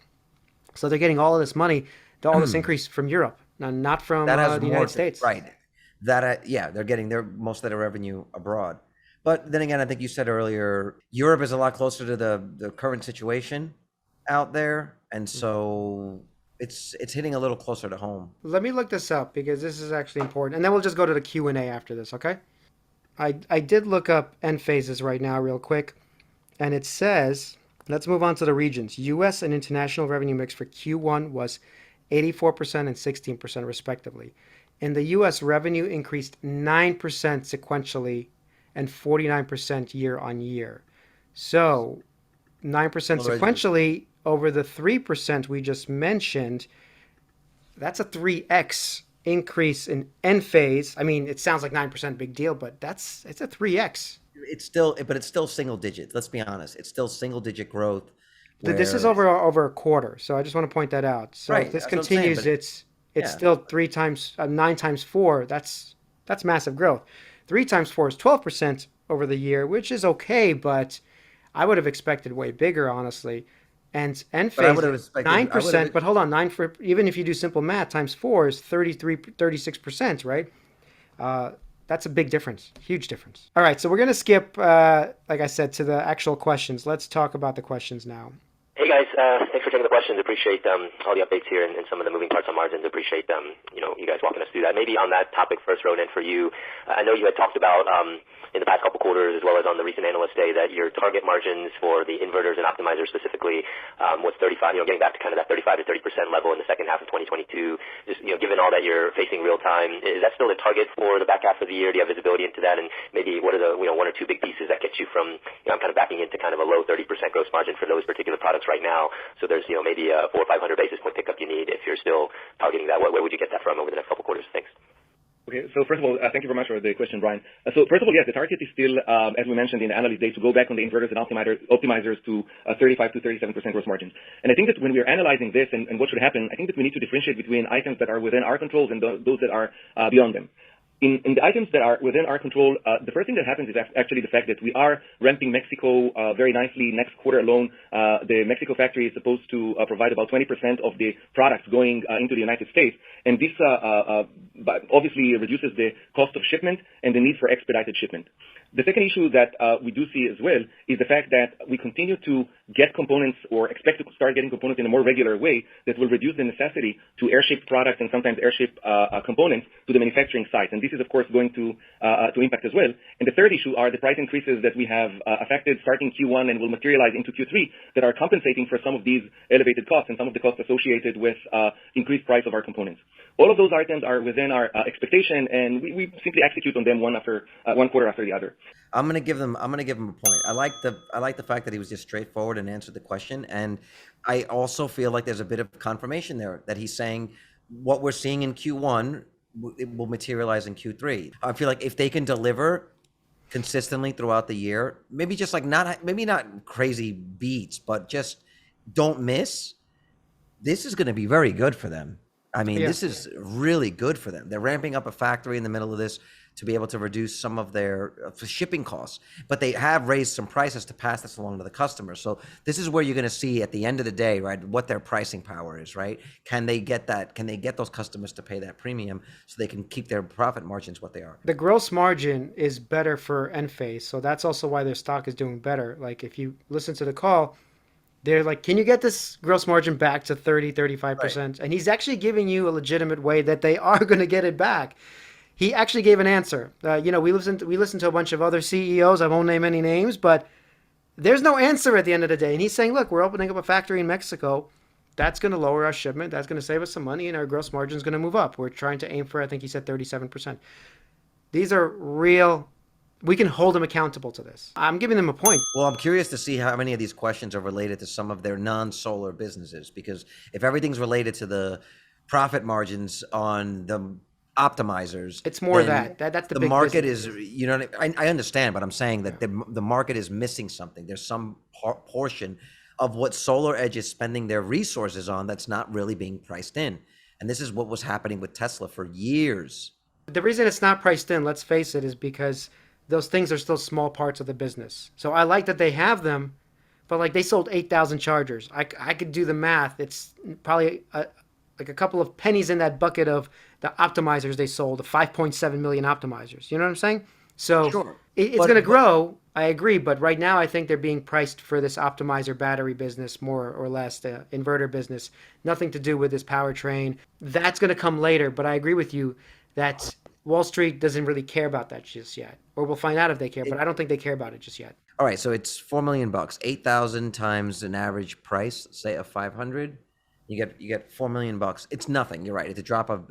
So they're getting all of this money, all this increase from Europe, now not from the United States. Right. They're getting most of their revenue abroad. But then again, I think you said earlier, Europe is a lot closer to the current situation out there, and so it's hitting a little closer to home. Let me look this up, because this is actually important, and then we'll just go to the Q&A after this, okay? I did look up Enphases right now real quick, and it says, let's move on to the regions. U.S. and international revenue mix for Q1 was 84% and 16% respectively. In the U.S., revenue increased 9% sequentially and 49% year on year. So 9% sequentially over the 3% we just mentioned, that's a 3x increase in Enphase. I mean, it sounds like 9% big deal, but it's a 3x. It's still single digits. Let's be honest. It's still single digit growth. This is over a quarter, so I just want to point that out. So if this continues, it's still 9 times 4. That's massive growth. 3 times 4 is 12% over the year, which is okay, but I would have expected way bigger, honestly. And Enphase 9%, but hold on, even if you do simple math, times 4 is 36%, right? That's a big difference, huge difference. All right, so we're going to skip, like I said, to the actual questions. Let's talk about the questions now. Hey guys, thanks for taking the questions. Appreciate all the updates here and some of the moving parts on margins. Appreciate you guys walking us through that. Maybe on that topic first, Ronen, for you, I know you had talked about in the past couple quarters, as well as on the recent Analyst Day, that your target margins for the inverters and optimizers specifically was 35. Getting back to kind of that 35 to 30% level in the second half of 2022. Just given all that you're facing real time, is that still the target for the back half of the year? Do you have visibility into that? And maybe what are the 1 or 2 big pieces that get you from I'm kind of backing into kind of a low 30% gross margin for those particular products right now? So there's maybe a 400 or 500 basis point pickup you need if you're still targeting that. Where would you get that from over the next couple quarters? Thanks. Okay, so first of all, thank you very much for the question, Brian. So first of all, yes, the target is still, as we mentioned in the Analyst Day, to go back on the inverters and optimizers to 35 to 37% gross margins. And I think that when we are analyzing this and what should happen, I think that we need to differentiate between items that are within our controls and those that are beyond them. In the items that are within our control, the first thing that happens is actually the fact that we are ramping Mexico very nicely. Next quarter alone, the Mexico factory is supposed to provide about 20% of the products going into the United States. And this obviously reduces the cost of shipment and the need for expedited shipment. The second issue that we do see as well is the fact that we continue to get components or expect to start getting components in a more regular way that will reduce the necessity to airship products and sometimes airship components to the manufacturing site. And this is, of course, going to impact as well. And the third issue are the price increases that we have affected starting Q1 and will materialize into Q3 that are compensating for some of these elevated costs and some of the costs associated with increased price of our components. All of those items are within our expectation, and we simply execute on them one quarter after the other. I'm gonna give him a point. I like the fact that he was just straightforward and answered the question, and I also feel like there's a bit of confirmation there that he's saying what we're seeing in Q1 it will materialize in Q3. I feel like if they can deliver consistently throughout the year, maybe just like maybe not crazy beats, but just don't miss. This is going to be very good for them. I mean, this is really good for them. They're ramping up a factory in the middle of this to be able to reduce some of their shipping costs, but they have raised some prices to pass this along to the customers. So this is where you're going to see at the end of the day, right, what their pricing power is, right? Can they get that? Can they get those customers to pay that premium so they can keep their profit margins what they are? The gross margin is better for Enphase, so that's also why their stock is doing better. Like if you listen to the call, they're like, can you get this gross margin back to 30, 35%? Right. And he's actually giving you a legitimate way that they are going to get it back. He actually gave an answer. We listened to a bunch of other CEOs. I won't name any names, but there's no answer at the end of the day. And he's saying, look, we're opening up a factory in Mexico. That's going to lower our shipment. That's going to save us some money, and our gross margin is going to move up. We're trying to aim for, I think he said 37%. These are real. We can hold them accountable to this. I'm giving them a point. Well, I'm curious to see how many of these questions are related to some of their non-solar businesses, because if everything's related to the profit margins on the optimizers, it's more that's the big market business. Is, I understand, but I'm saying that the market is missing something. There's some portion of what SolarEdge is spending their resources on that's not really being priced in. And this is what was happening with Tesla for years. The reason it's not priced in, let's face it, is because those things are still small parts of the business. So I like that they have them, but like they sold 8,000 chargers. I could do the math. It's probably like a couple of pennies in that bucket of the optimizers they sold, the 5.7 million optimizers. You know what I'm saying? So sure. It's going to grow. I agree. But right now I think they're being priced for this optimizer battery business, more or less, the inverter business. Nothing to do with this powertrain. That's going to come later. But I agree with you that Wall Street doesn't really care about that just yet. Or we'll find out if they care, but I don't think they care about it just yet. All right, so it's $4 million, 8,000 times an average price, say of 500. You get $4 million. It's nothing. You're right. It's a drop of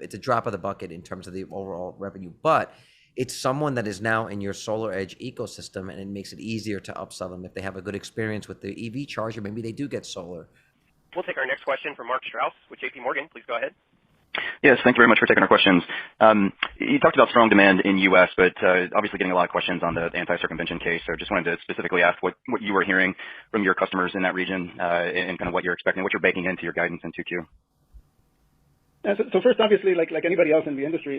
the bucket in terms of the overall revenue, but it's someone that is now in your SolarEdge ecosystem, and it makes it easier to upsell them if they have a good experience with the EV charger. Maybe they do get solar. We'll take our next question from Mark Strauss with JP Morgan. Please go ahead. Yes, thank you very much for taking our questions. You talked about strong demand in U.S., but obviously getting a lot of questions on the anti-circumvention case. So just wanted to specifically ask what you were hearing from your customers in that region and kind of what you're expecting, what you're baking into your guidance in 2Q. So first, obviously, like anybody else in the industry,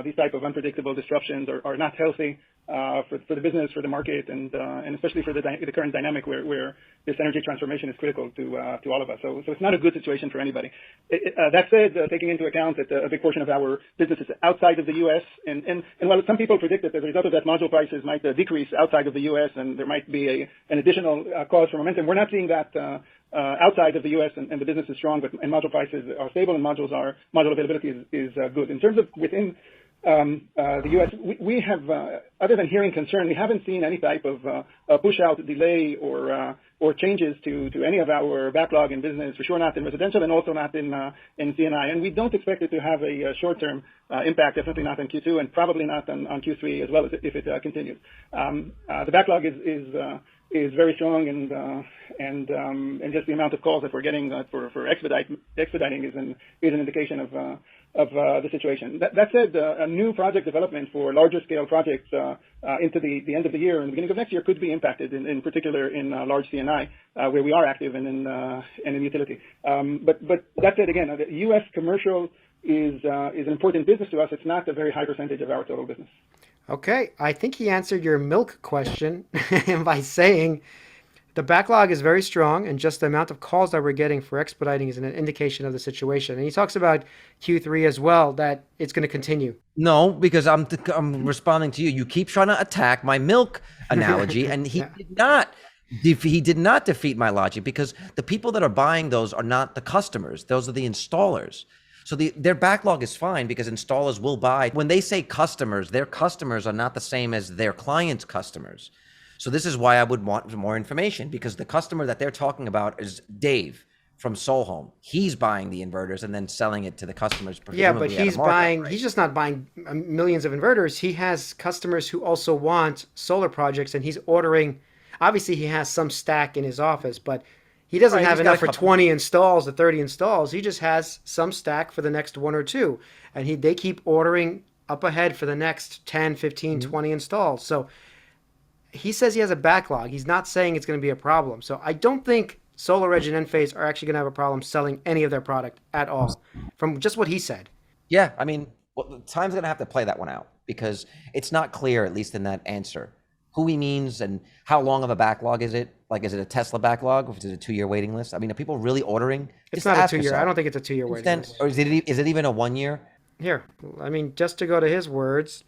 these type of unpredictable disruptions are not healthy for the business, for the market, and especially for the current dynamic where this energy transformation is critical to all of us. So it's not a good situation for anybody. That said, taking into account that a big portion of our business is outside of the U.S., and while some people predict that as a result of that, module prices might decrease outside of the U.S. and there might be an additional cause for momentum, we're not seeing that outside of the U.S. and the business is strong, and module prices are stable and module availability is good. In terms of within the U.S., we have, other than hearing concern, we haven't seen any type of push out, delay, or changes to any of our backlog in business, for sure not in residential and also not in C&I. And we don't expect it to have a short-term impact, definitely not in Q2 and probably not on Q3 as well if it continues. The backlog is very strong, and just the amount of calls that we're getting for expediting is an indication the situation. That said, a new project development for larger scale projects into the end of the year and the beginning of next year could be impacted, in particular in large C&I, where we are active, and in utility. But that said, again, the U.S. commercial is an important business to us. It's not a very high percentage of our total business. Okay, I think he answered your milk question by saying the backlog is very strong, and just the amount of calls that we're getting for expediting is an indication of the situation. And he talks about Q3 as well, that it's going to continue. No, because I'm responding to you. You keep trying to attack my milk analogy, and he Yeah. did not defeat my logic, because the people that are buying those are not the customers; those are the installers. So their backlog is fine because installers will buy. When they say customers, their customers are not the same as their clients' customers. So this is why I would want more information, because the customer that they're talking about is Dave from Solhome. He's buying the inverters and then selling it to the customers. Yeah, but presumably at a he's markup, buying, right? he's just not buying millions of inverters. He has customers who also want solar projects, and he's ordering. Obviously, he has some stack in his office, but he doesn't Right, have he's got enough a for couple. 20 installs or 30 installs. He just has some stack for the next one or two. And they keep ordering up ahead for the next 10, 15, 20 installs. So he says he has a backlog. He's not saying it's going to be a problem. So I don't think SolarEdge and Enphase are actually going to have a problem selling any of their product at all, from just what he said. Yeah, I mean, well, time's going to have to play that one out, because it's not clear, at least in that answer, who he means and how long of a backlog is it? Like, is it a Tesla backlog, or is it a 2-year waiting list? I mean, are people really ordering? It's Just not a ask 2-year. yourself. I don't think it's a 2-year waiting list. Or is it even a 1 year? Here, I mean, just to go to his words,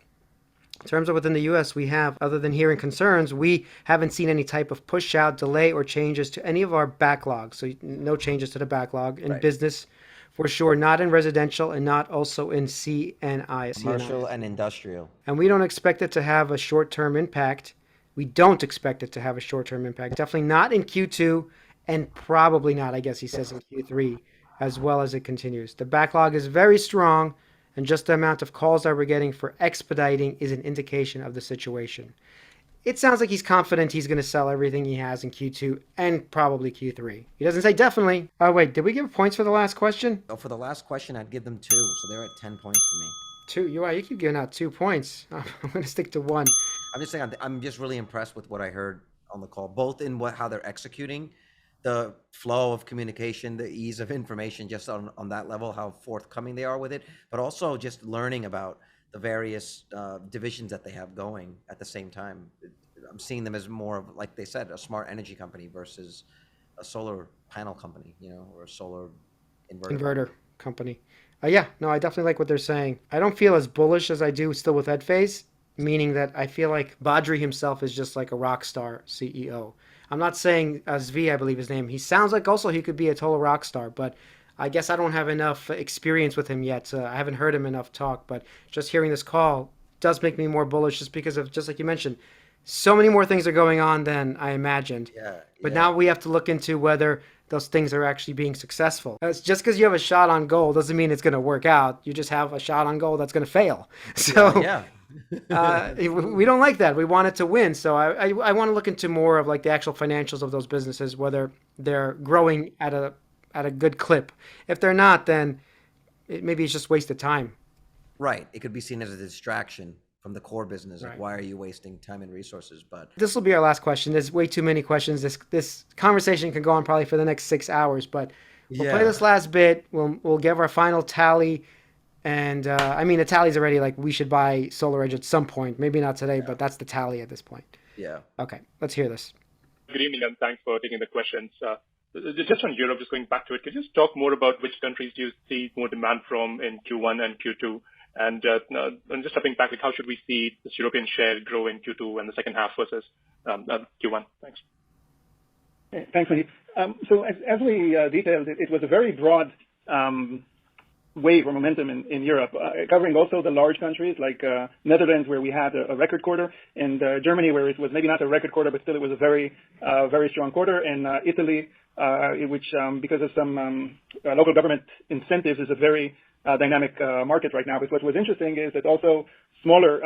in terms of within the U.S., we have, other than hearing concerns, we haven't seen any type of push out, delay, or changes to any of our backlogs. So no changes to the backlog in business, for sure, not in residential, and not also in C&I. Commercial and industrial. And we don't expect it to have a short-term impact. We don't expect it to have a short-term impact. Definitely not in Q2, and probably not, I guess he says, in Q3, as well as it continues. The backlog is very strong, and just the amount of calls that we're getting for expediting is an indication of the situation. It sounds like he's confident he's going to sell everything he has in Q2 and probably Q3. He doesn't say definitely. Oh, wait, did we give points for the last question? Oh, for the last question, I'd give them 2. So they're at 10 points for me. 2. You keep giving out 2 points. I'm going to stick to 1. I'm just saying, I'm just really impressed with what I heard on the call, both in how they're executing, the flow of communication, the ease of information, just on that level, how forthcoming they are with it, but also just learning about the various divisions that they have going at the same time. I'm seeing them as more of, like they said, a smart energy company versus a solar panel company, or a solar inverter company. Yeah, no, I definitely like what they're saying. I don't feel as bullish as I do still with Enphase, meaning that I feel like Badri himself is just like a rock star CEO. I'm not saying Zvi, I believe his name. He sounds like also he could be a total rock star, but I guess I don't have enough experience with him yet. I haven't heard him enough talk, but just hearing this call does make me more bullish, just because of, just like you mentioned, so many more things are going on than I imagined. But now we have to look into whether those things are actually being successful. Just because you have a shot on goal doesn't mean it's going to work out. You just have a shot on goal that's going to fail. So we don't like that. We want it to win. So I want to look into more of like the actual financials of those businesses, whether they're growing at a good clip. If they're not, then maybe it's just wasted time. Right. It could be seen as a distraction from the core business. Like, why are you wasting time and resources? But this will be our last question. There's way too many questions. This conversation can go on probably for the next 6 hours, but we'll play this last bit. We'll give our final tally. And I mean, the tally's already like we should buy SolarEdge at some point. Maybe not today, but that's the tally at this point. Yeah. Okay, let's hear this. Good evening, and thanks for taking the questions. Just on Europe, just going back to it, could you just talk more about which countries do you see more demand from in Q1 and Q2? And just stepping back, like how should we see this European share grow in Q2 and the second half versus Q1? Thanks. Thanks, Mahit. So as we detailed, it was a very broad wave or momentum in Europe, covering also the large countries like Netherlands, where we had a record quarter, and Germany, where it was maybe not a record quarter, but still it was a very strong quarter, and Italy, which because of some local government incentives is a very dynamic market right now. But what was interesting is that also smaller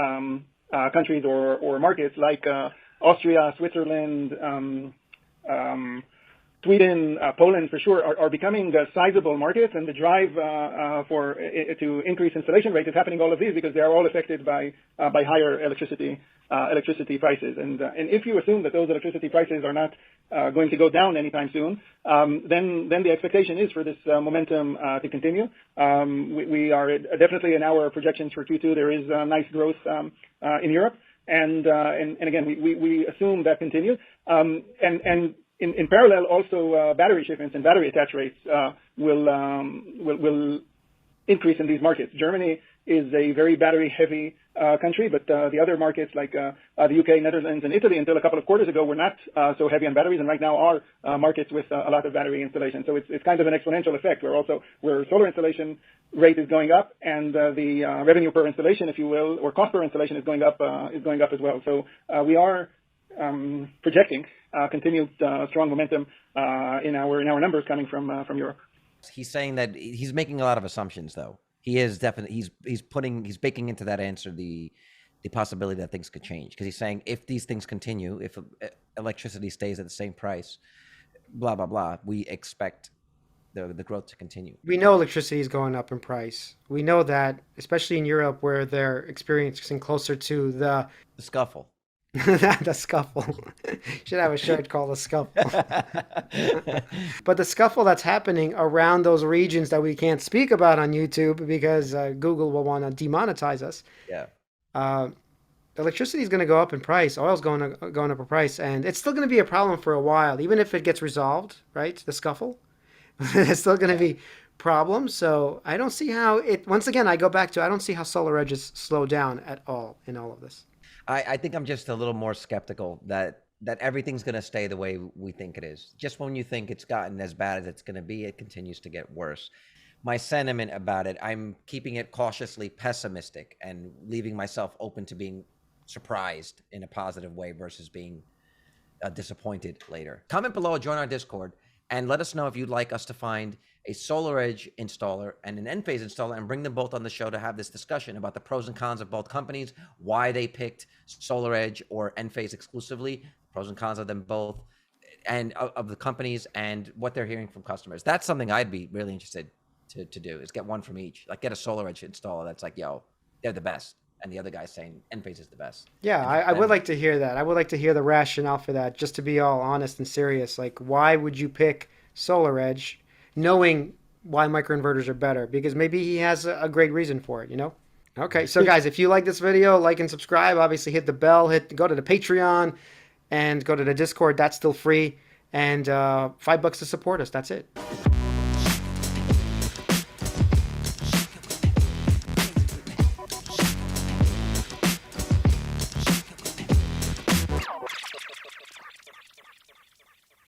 countries or markets like Austria, Switzerland, Sweden, Poland for sure are becoming sizable markets, and the drive to increase installation rate is happening all of these because they are all affected by higher electricity prices. And if you assume that those electricity prices are not going to go down anytime soon, then the expectation is for this momentum to continue. We are definitely in our projections for Q2. There is nice growth in Europe, and again we assume that continues. And in parallel, also battery shipments and battery attach rates will increase in these markets. Germany is a very battery-heavy country, but the other markets like the UK, Netherlands, and Italy, until a couple of quarters ago, were not so heavy on batteries, and right now are markets with a lot of battery installation. So it's kind of an exponential effect, where solar installation rate is going up, and the revenue per installation, if you will, or cost per installation is going up as well. So we are projecting continued strong momentum in our numbers coming from Europe. He's saying that he's making a lot of assumptions, though. He is definitely he's baking into that answer the possibility that things could change, because he's saying if these things continue, if electricity stays at the same price, blah blah blah, we expect the growth to continue. We know electricity is going up in price. We know that, especially in Europe, where they're experiencing closer to the scuffle. The scuffle. Should have a shirt called the scuffle. But the scuffle that's happening around those regions that we can't speak about on YouTube because Google will want to demonetize us. Yeah. Electricity is going to go up in price. Oil's going up in price, and it's still going to be a problem for a while, even if it gets resolved. Right, the scuffle. There's still going to be problems. So I don't see how it. Once again, I go back to I don't see how SolarEdge is slowed down at all in all of this. I think I'm just a little more skeptical that everything's going to stay the way we think it is. Just when you think it's gotten as bad as it's going to be, it continues to get worse. My sentiment about it, I'm keeping it cautiously pessimistic and leaving myself open to being surprised in a positive way versus being disappointed later. Comment below, join our Discord, and let us know if you'd like us to find a SolarEdge installer and an Enphase installer and bring them both on the show to have this discussion about the pros and cons of both companies, why they picked SolarEdge or Enphase exclusively, pros and cons of them both, and of the companies, and what they're hearing from customers. That's something I'd be really interested to do, is get one from each. Like, get a SolarEdge installer that's like, yo, they're the best, and the other guy's saying Enphase is the best. Yeah, I would like to hear that. I would like to hear the rationale for that, just to be all honest and serious. Like, why would you pick SolarEdge, knowing why microinverters are better? Because maybe he has a great reason for it, you know? Okay, so guys, if you like this video, like and subscribe. Obviously, hit the bell, go to the Patreon, and go to the Discord. That's still free. And $5 to support us. That's it.